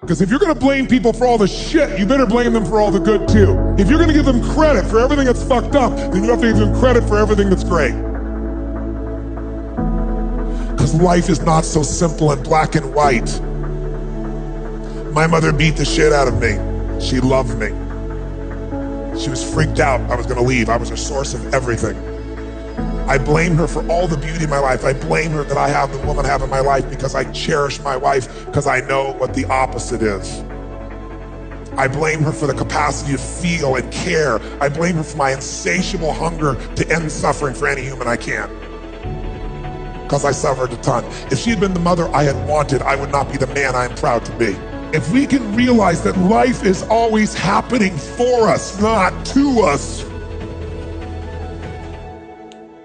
Because if you're going to blame people for all the shit, you better blame them for all the good too. If you're going to give them credit for everything that's fucked up, then you have to give them credit for everything that's great. Because life is not so simple and black and white. My mother beat the shit out of me. She loved me. She was freaked out I was going to leave. I was her source of everything. I blame her for all the beauty in my life. I blame her that I have the woman I have in my life because I cherish my wife, because I know what the opposite is. I blame her for the capacity to feel and care. I blame her for my insatiable hunger to end suffering for any human I can. Because I suffered a ton. If she had been the mother I had wanted, I would not be the man I am proud to be. If we can realize that life is always happening for us, not to us,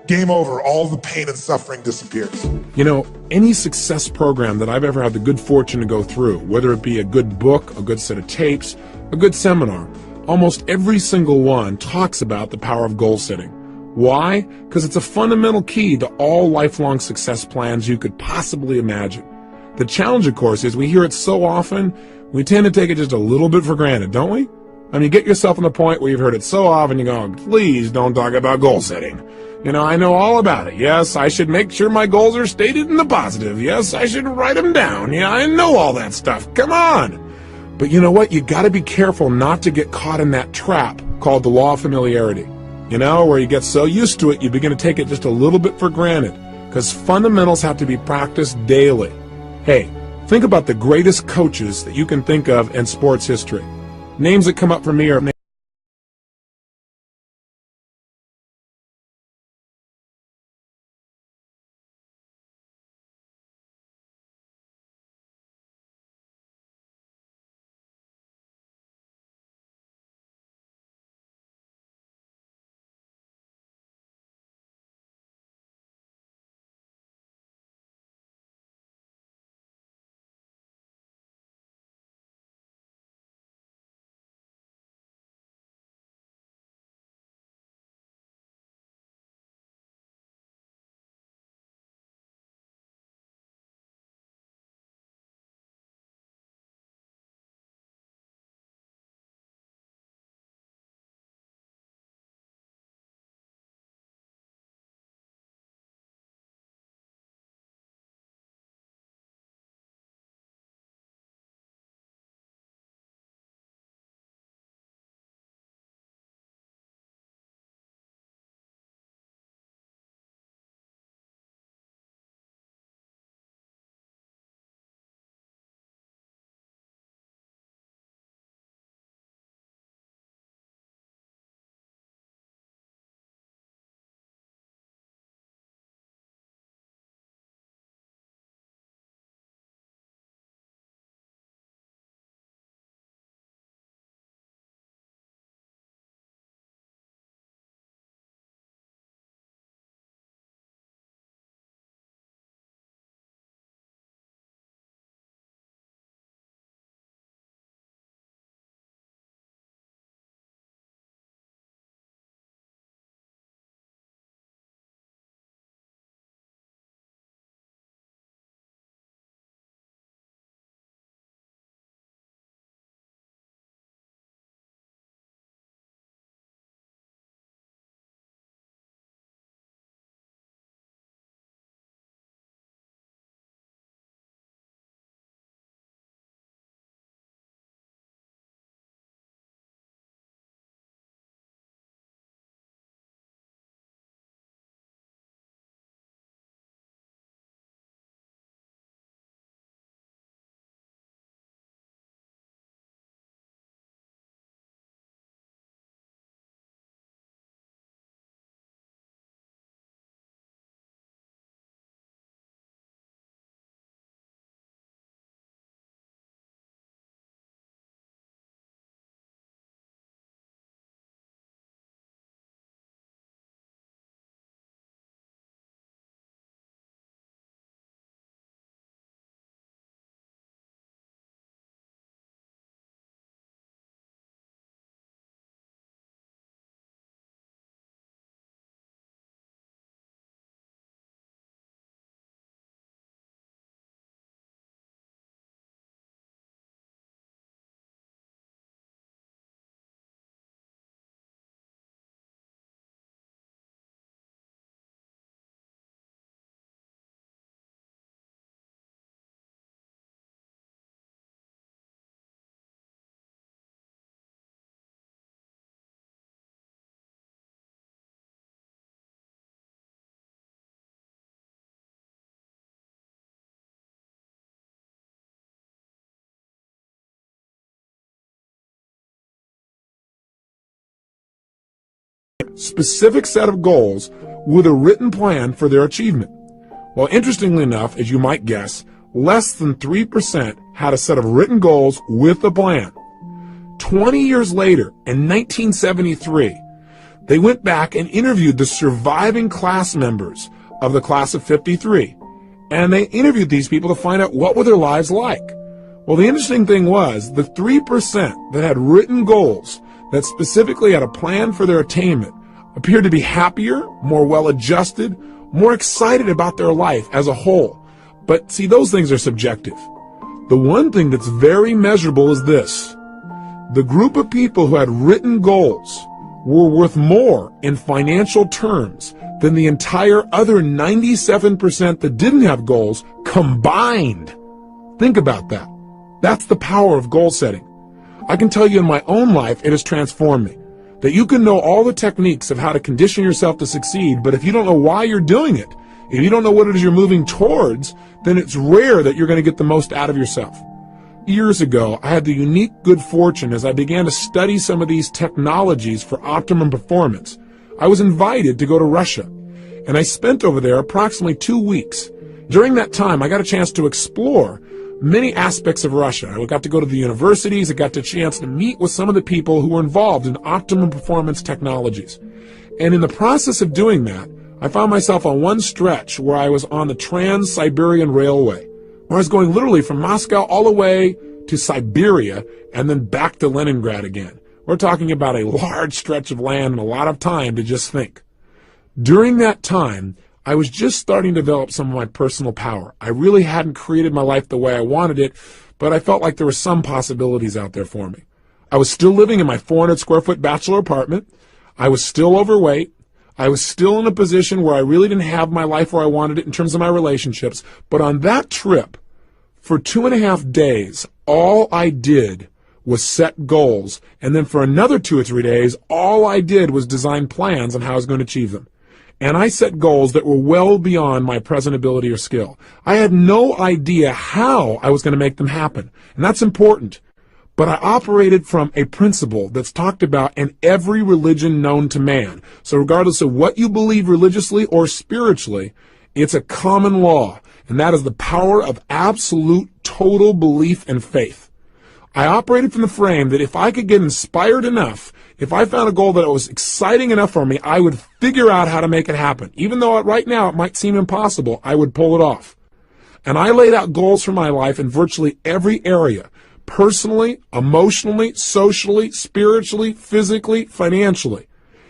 game over. All the pain and suffering disappears. You know, any success program that I've ever had the good fortune to go through, whether it be a good book, a good set of tapes, a good seminar, almost every single one talks about the power of goal setting. Why? Because it's a fundamental key to all lifelong success plans you could possibly imagine. The challenge, of course, is we hear it so often, we tend to take it just a little bit for granted, don't we? I mean, get yourself on the point where you've heard it so often, you go, please don't talk about goal setting. You know, I know all about it. Yes, I should make sure my goals are stated in the positive. Yes, I should write them down. Yeah, I know all that stuff. Come on. But you know what? You got to be careful not to get caught in that trap called the law of familiarity. You know, where you get so used to it, you begin to take it just a little bit for granted. Because fundamentals have to be practiced daily. Hey, think about the greatest coaches that you can think of in sports history. Names that come up for me are specific set of goals with a written plan for their achievement. Well, interestingly enough, as you might guess, less than 3% had a set of written goals with a plan. 20 years later, in 1973, they went back and interviewed the surviving class members of the class of 53. And they interviewed these people to find out what were their lives like. Well, the interesting thing was the 3% that had written goals that specifically had a plan for their attainment appeared to be happier, more well-adjusted, more excited about their life as a whole. But see, those things are subjective. The one thing that's very measurable is this. The group of people who had written goals were worth more in financial terms than the entire other 97% that didn't have goals combined. Think about that. That's the power of goal setting. I can tell you in my own life, it has transformed me. That you can know all the techniques of how to condition yourself to succeed, but if you don't know why you're doing it, if you don't know what it is you're moving towards, then it's rare that you're going to get the most out of yourself. Years ago, I had the unique good fortune as I began to study some of these technologies for optimum performance. I was invited to go to Russia, and I spent over there approximately 2 weeks. During that time, I got a chance to explore many aspects of Russia. I got to go to the universities. I got the chance to meet with some of the people who were involved in optimum performance technologies. And in the process of doing that, I found myself on one stretch where I was on the Trans-Siberian Railway, where I was going literally from Moscow all the way to Siberia and then back to Leningrad again. We're talking about a large stretch of land and a lot of time to just think. During that time, I was just starting to develop some of my personal power. I really hadn't created my life the way I wanted it, but I felt like there were some possibilities out there for me. I was still living in my 400 square foot bachelor apartment. I was still overweight. I was still in a position where I really didn't have my life where I wanted it in terms of my relationships. But on that trip, for 2.5 days, all I did was set goals. And then for another 2 or 3 days, all I did was design plans on how I was going to achieve them. And I set goals that were well beyond my present ability or skill. I had no idea how I was going to make them happen. And that's important. But I operated from a principle that's talked about in every religion known to man. So regardless of what you believe religiously or spiritually, it's a common law. And that is the power of absolute total belief and faith. I operated from the frame that if I could get inspired enough, if I found a goal that was exciting enough for me, I would figure out how to make it happen. Even though right now it might seem impossible, I would pull it off. And I laid out goals for my life in virtually every area, personally, emotionally, socially, spiritually, physically, financially.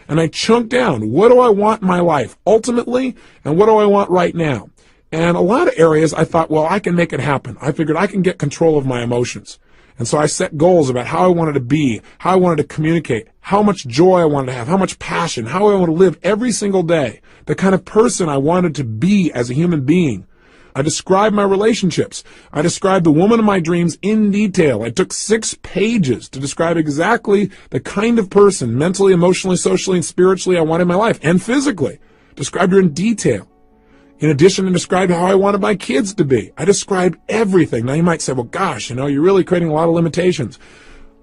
And I chunked down, what do I want in my life ultimately, and what do I want right now? And a lot of areas I thought, well, I can make it happen. I figured I can get control of my emotions. And so I set goals about how I wanted to be, how I wanted to communicate, how much joy I wanted to have, how much passion, how I want to live every single day, the kind of person I wanted to be as a human being. I described my relationships. I described the woman of my dreams in detail. I took 6 pages to describe exactly the kind of person, mentally, emotionally, socially, and spiritually I wanted in my life, and physically. Described her in detail. In addition, I described how I wanted my kids to be. I described everything. Now you might say, well, gosh, you're really creating a lot of limitations.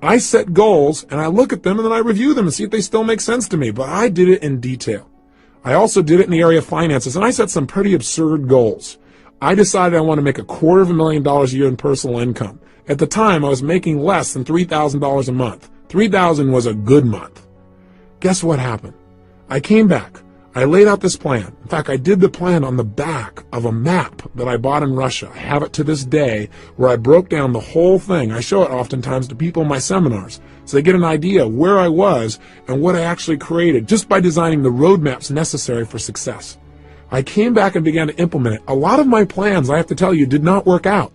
I set goals, and I look at them, and then I review them and see if they still make sense to me. But I did it in detail. I also did it in the area of finances, and I set some pretty absurd goals. I decided I want to make $250,000 a year in personal income. At the time, I was making less than $3,000 a month. $3,000 was a good month. Guess what happened? I came back. I laid out this plan. In fact, I did the plan on the back of a map that I bought in Russia. I have it to this day where I broke down the whole thing. I show it oftentimes to people in my seminars so they get an idea of where I was and what I actually created just by designing the roadmaps necessary for success. I came back and began to implement it. A lot of my plans, I have to tell you, did not work out.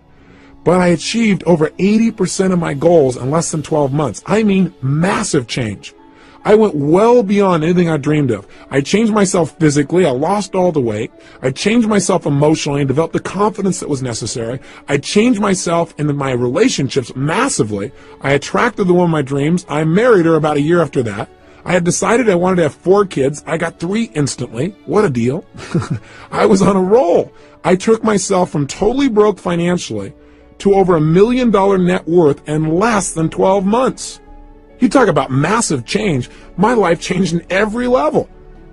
But I achieved over 80% of my goals in less than 12 months. I mean, massive change. I went well beyond anything I dreamed of. I changed myself physically. I lost all the weight. I changed myself emotionally and developed the confidence that was necessary. I changed myself in my relationships massively. I attracted the woman of my dreams. I married her about a year after that. I had decided I wanted to have 4 kids. I got 3 instantly. What a deal. I was on a roll. I took myself from totally broke financially to over $1 million net worth in less than 12 months. You talk about massive change. My life changed in every level.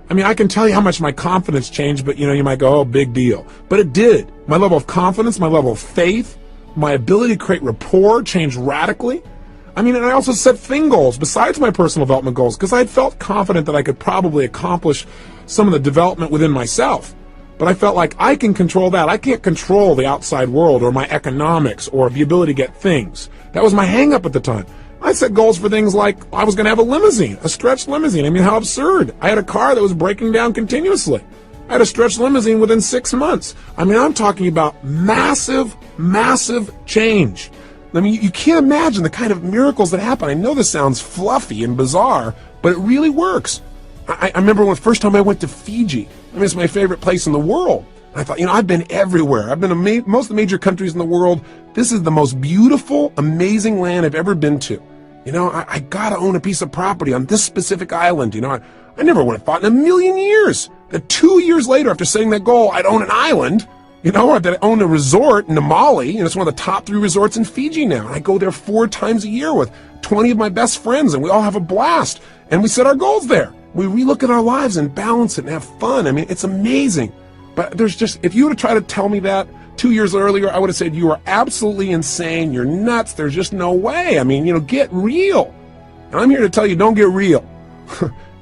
I mean, I can tell you how much my confidence changed, but you might go, oh, big deal. But it did. My level of confidence, my level of faith, my ability to create rapport changed radically. I mean, and I also set thing goals besides my personal development goals because I had felt confident that I could probably accomplish some of the development within myself. But I felt like I can control that. I can't control the outside world or my economics or the ability to get things. That was my hang-up at the time. I set goals for things like I was going to have a limousine, a stretched limousine. I mean, how absurd. I had a car that was breaking down continuously. I had a stretched limousine within 6 months. I mean, I'm talking about massive, massive change. I mean, you can't imagine the kind of miracles that happen. I know this sounds fluffy and bizarre, but it really works. I remember when the first time I went to Fiji. I mean, it's my favorite place in the world. I thought, I've been everywhere. I've been to most of the major countries in the world. This is the most beautiful, amazing land I've ever been to. I got to own a piece of property on this specific island. I never would have thought in a million years that 2 years later, after setting that goal, I'd own an island, or that I own a resort in Namali. It's one of the top 3 resorts in Fiji now. And I go there 4 times a year with 20 of my best friends, and we all have a blast. And we set our goals there. We relook at our lives and balance it and have fun. I mean, it's amazing. But if you would have tried to tell me that 2 years earlier, I would have said, you are absolutely insane. You're nuts. There's just no way. I mean, get real. And I'm here to tell you, don't get real.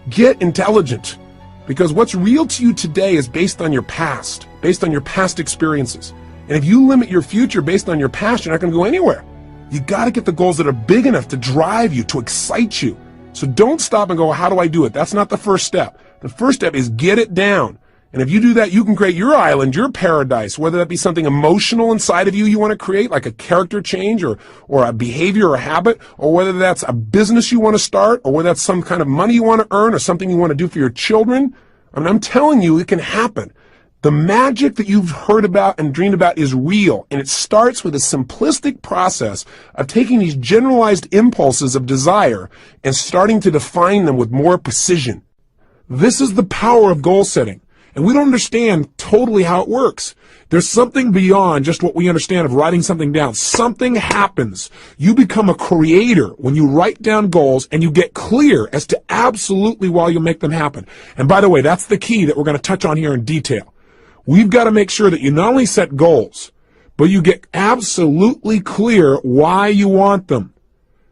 Get intelligent. Because what's real to you today is based on your past experiences. And if you limit your future based on your past, you're not going to go anywhere. You got to get the goals that are big enough to drive you, to excite you. So don't stop and go, how do I do it? That's not the first step. The first step is get it down. And if you do that, you can create your island, your paradise, whether that be something emotional inside of you want to create, like a character change or a behavior or a habit, or whether that's a business you want to start, or whether that's some kind of money you want to earn or something you want to do for your children. I mean, I'm telling you, it can happen. The magic that you've heard about and dreamed about is real, and it starts with a simplistic process of taking these generalized impulses of desire and starting to define them with more precision. This is the power of goal setting. And we don't understand totally how it works. There's something beyond just what we understand of writing something down. Something happens. You become a creator when you write down goals and you get clear as to absolutely why you make them happen. And by the way, that's the key that we're going to touch on here in detail. We've got to make sure that you not only set goals, but you get absolutely clear why you want them.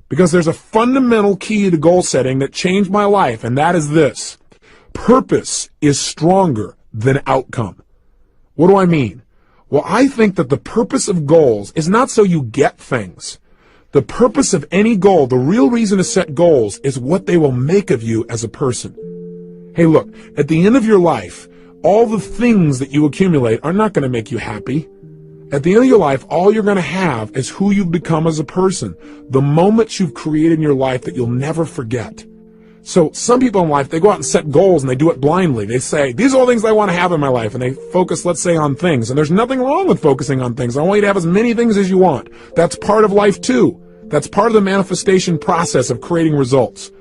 Because there's a fundamental key to goal setting that changed my life, and that is this. Purpose is stronger than outcome. What do I mean? Well, I think that the purpose of goals is not so you get things. The purpose of any goal, the real reason to set goals, is what they will make of you as a person. Hey, look, at the end of your life, all the things that you accumulate are not going to make you happy. At the end of your life, all you're going to have is who you've become as a person, the moments you've created in your life that you'll never forget. So some people in life, they go out and set goals and they do it blindly. They say, these are all things I want to have in my life. And they focus, let's say, on things. And there's nothing wrong with focusing on things. I want you to have as many things as you want. That's part of life too. That's part of the manifestation process of creating results.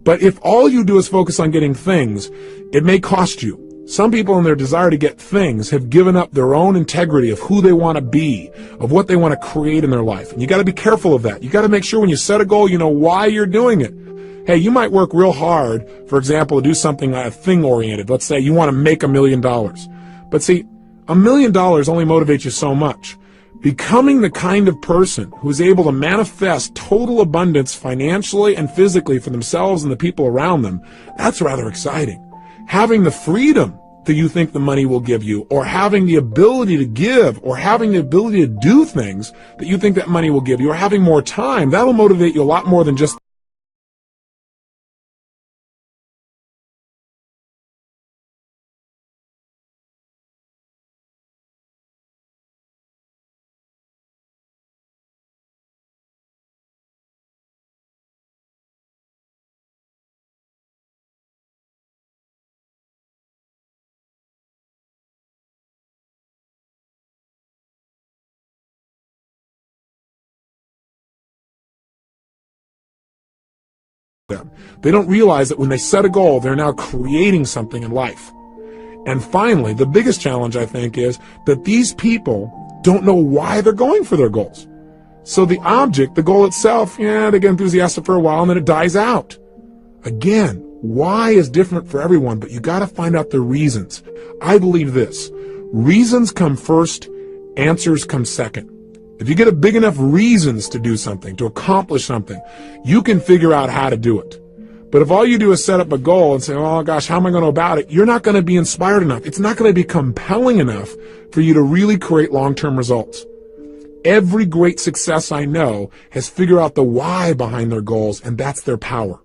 But if all you do is focus on getting things, it may cost you. Some people in their desire to get things have given up their own integrity of who they want to be, of what they want to create in their life. And you got to be careful of that. You got to make sure when you set a goal, you know why you're doing it. Hey, you might work real hard, for example, to do something thing-oriented. Let's say you want to make $1 million. But see, $1 million only motivates you so much. Becoming the kind of person who's able to manifest total abundance financially and physically for themselves and the people around them, that's rather exciting. Having the freedom that you think the money will give you, or having the ability to give, or having the ability to do things that you think that money will give you, or having more time, that'll motivate you a lot more than just them. They don't realize that when they set a goal, they're now creating something in life. And finally, the biggest challenge, I think, is that these people don't know why they're going for their goals. So the object, the goal itself, yeah, they get enthusiastic for a while and then it dies out. Again, why is different for everyone, but you got to find out the reasons. I believe this. Reasons come first, answers come second. If you get a big enough reasons to do something, to accomplish something, you can figure out how to do it. But if all you do is set up a goal and say, oh gosh, how am I going to go about it? You're not going to be inspired enough. It's not going to be compelling enough for you to really create long-term results. Every great success I know has figured out the why behind their goals, and that's their power.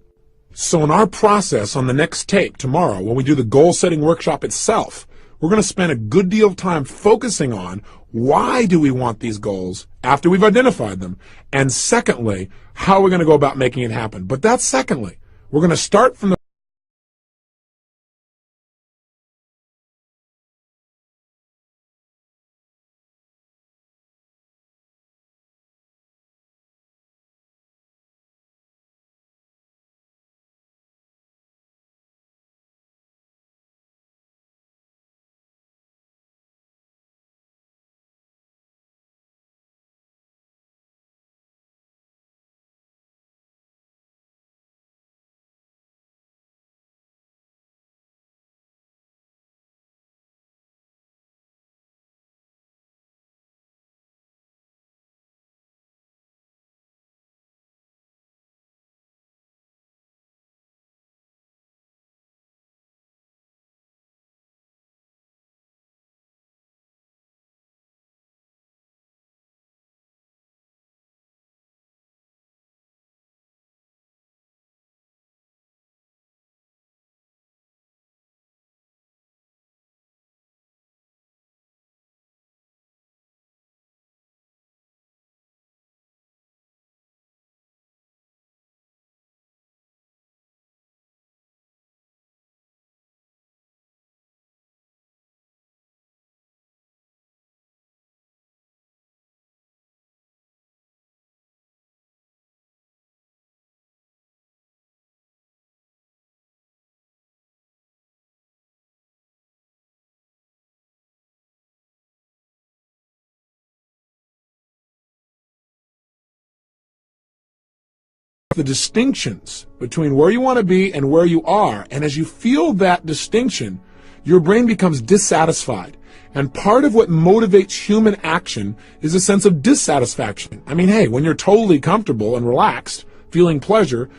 So in our process on the next tape tomorrow, when we do the goal-setting workshop itself, we're going to spend a good deal of time focusing on why do we want these goals after we've identified them, and secondly, how we're going to go about making it happen. But that's secondly. We're going to start from the distinctions between where you want to be and where you are, and as you feel that distinction, your brain becomes dissatisfied. And part of what motivates human action is a sense of dissatisfaction. I mean, hey, when you're totally comfortable and relaxed, feeling pleasure,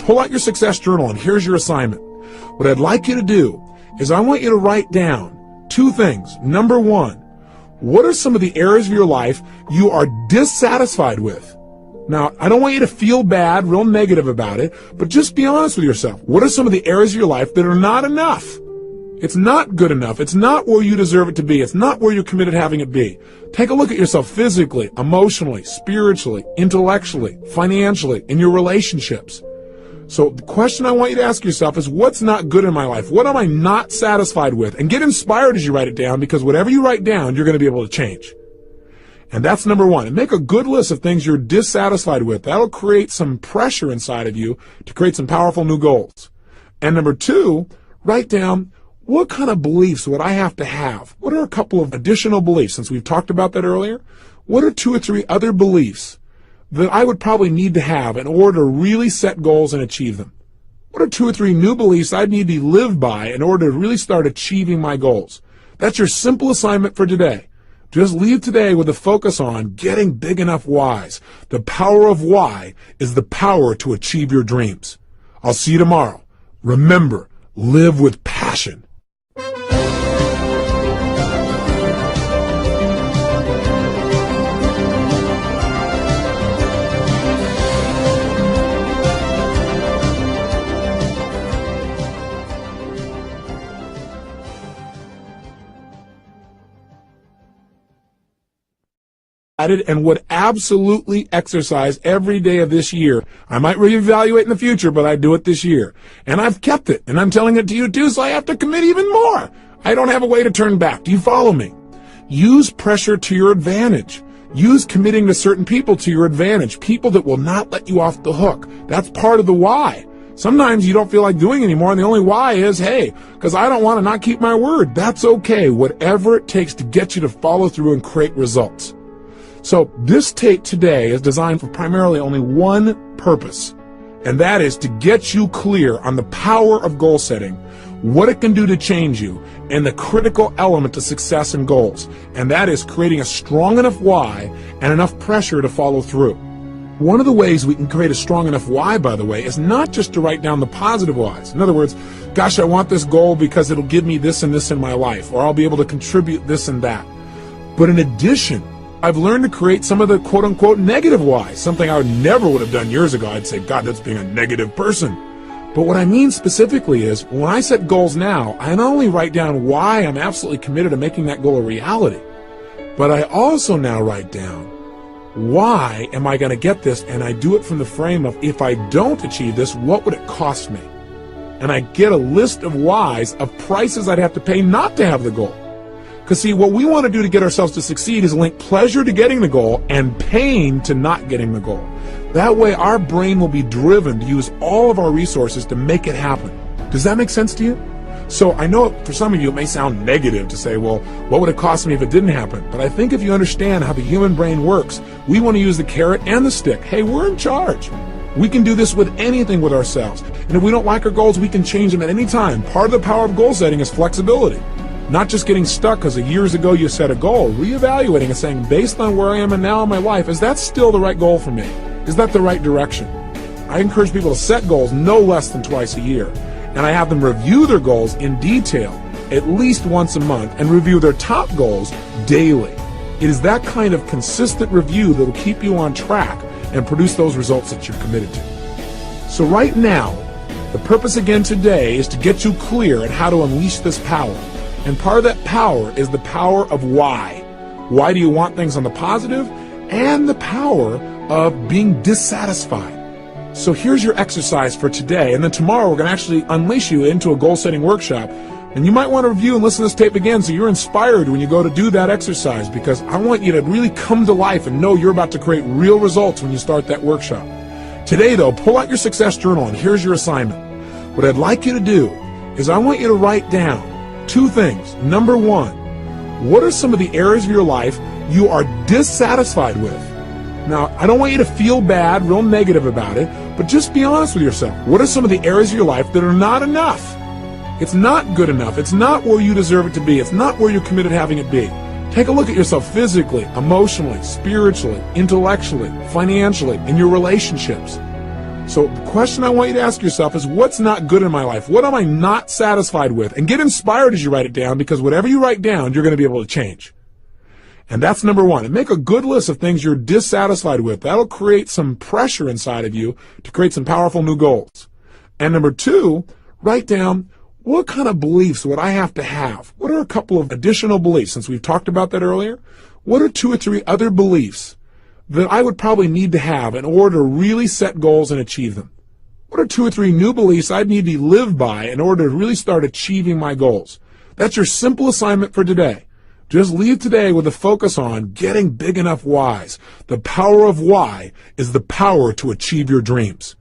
pull out your success journal, and here's your assignment. What I'd like you to do is I want you to write down 2 things. Number 1, what are some of the areas of your life you are dissatisfied with? Now, I don't want you to feel bad, real negative about it, but just be honest with yourself. What are some of the areas of your life that are not enough? It's not good enough. It's not where you deserve it to be. It's not where you're committed having it be. Take a look at yourself physically, emotionally, spiritually, intellectually, financially, in your relationships. So the question I want you to ask yourself is, what's not good in my life? What am I not satisfied with? And get inspired as you write it down, because whatever you write down, you're going to be able to change. And that's number 1. And make a good list of things you're dissatisfied with. That'll create some pressure inside of you to create some powerful new goals. And number 2, write down, what kind of beliefs would I have to have? What are a couple of additional beliefs, since we've talked about that earlier? What are 2 or 3 other beliefs that I would probably need to have in order to really set goals and achieve them? What are 2 or 3 new beliefs I'd need to live by in order to really start achieving my goals? That's your simple assignment for today. Just leave today with a focus on getting big enough whys. The power of why is the power to achieve your dreams. I'll see you tomorrow. Remember, live with passion. And would absolutely exercise every day of this year. I might reevaluate in the future, but I do it this year. And I've kept it, and I'm telling it to you too, so I have to commit even more. I don't have a way to turn back. Do you follow me? Use pressure to your advantage. Use committing to certain people to your advantage, people that will not let you off the hook. That's part of the why. Sometimes you don't feel like doing anymore, and the only why is, hey, because I don't want to not keep my word. That's okay. Whatever it takes to get you to follow through and create results. So this tape today is designed for primarily only one purpose, and that is to get you clear on the power of goal setting, what it can do to change you, and the critical element to success and goals, and that is creating a strong enough why and enough pressure to follow through. One of the ways we can create a strong enough why, by the way, is not just to write down the positive whys. In other words, gosh, I want this goal because it'll give me this and this in my life, or I'll be able to contribute this and that. But in addition, I've learned to create some of the quote-unquote negative whys, something I never would have done years ago. I'd say, God, that's being a negative person. But what I mean specifically is, when I set goals now, I not only write down why I'm absolutely committed to making that goal a reality, but I also now write down, why am I going to get this? And I do it from the frame of, if I don't achieve this, what would it cost me? And I get a list of whys, of prices I'd have to pay not to have the goal. Because see, what we want to do to get ourselves to succeed is link pleasure to getting the goal and pain to not getting the goal. That way our brain will be driven to use all of our resources to make it happen. Does that make sense to you? So I know for some of you it may sound negative to say, well, what would it cost me if it didn't happen? But I think if you understand how the human brain works, we want to use the carrot and the stick. Hey, we're in charge. We can do this with anything with ourselves. And if we don't like our goals, we can change them at any time. Part of the power of goal setting is flexibility. Not just getting stuck because years ago you set a goal, reevaluating and saying, based on where I am and now in my life, is that still the right goal for me? Is that the right direction? I encourage people to set goals no less than twice a year. And I have them review their goals in detail at least once a month and review their top goals daily. It is that kind of consistent review that will keep you on track and produce those results that you're committed to. So right now, the purpose again today is to get you clear on how to unleash this power. And part of that power is the power of why. Why do you want things on the positive? And the power of being dissatisfied. So here's your exercise for today. And then tomorrow we're going to actually unleash you into a goal-setting workshop. And you might want to review and listen to this tape again so you're inspired when you go to do that exercise, because I want you to really come to life and know you're about to create real results when you start that workshop. Today, though, pull out your success journal, and here's your assignment. What I'd like you to do is I want you to write down 2 things. Number 1, what are some of the areas of your life you are dissatisfied with? Now, I don't want you to feel bad, real negative about it, but just be honest with yourself. What are some of the areas of your life that are not enough? It's not good enough. It's not where you deserve it to be. It's not where you're committed having it be. Take a look at yourself physically, emotionally, spiritually, intellectually, financially, in your relationships. So the question I want you to ask yourself is, what's not good in my life? What am I not satisfied with? And get inspired as you write it down, because whatever you write down, you're going to be able to change. And that's number one. And make a good list of things you're dissatisfied with. That'll create some pressure inside of you to create some powerful new goals. And number two, write down, what kind of beliefs would I have to have? What are a couple of additional beliefs? Since we've talked about that earlier, what are 2 or 3 other beliefs that I would probably need to have in order to really set goals and achieve them? What are 2 or 3 new beliefs I'd need to live by in order to really start achieving my goals? That's your simple assignment for today. Just leave today with a focus on getting big enough whys. The power of why is the power to achieve your dreams.